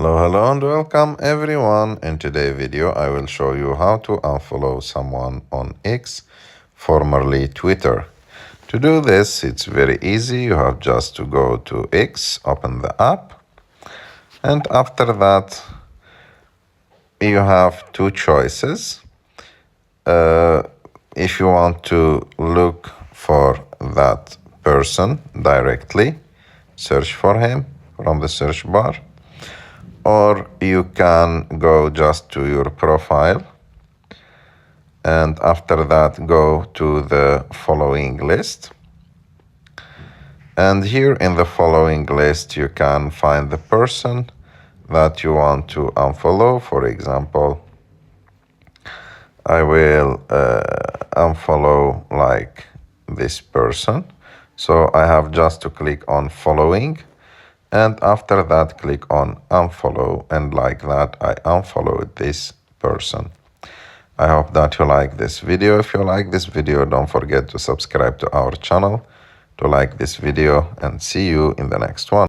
Hello and welcome everyone. In today's video I will show you how to unfollow someone on X, formerly Twitter. To do this, it's very easy. You have just to go to X, open the app, and after that you have two choices. If you want to look for that person directly, search for him from the search bar, or you can go just to your profile and after that go to the following list. And here in the following list you can find the person that you want to unfollow. For example, I will unfollow like this person. So I have just to click on following, and after that click on unfollow, and like that I unfollowed this person. I hope that you like this video. If you like this video, don't forget to subscribe to our channel, to like this video, and see you in the next one.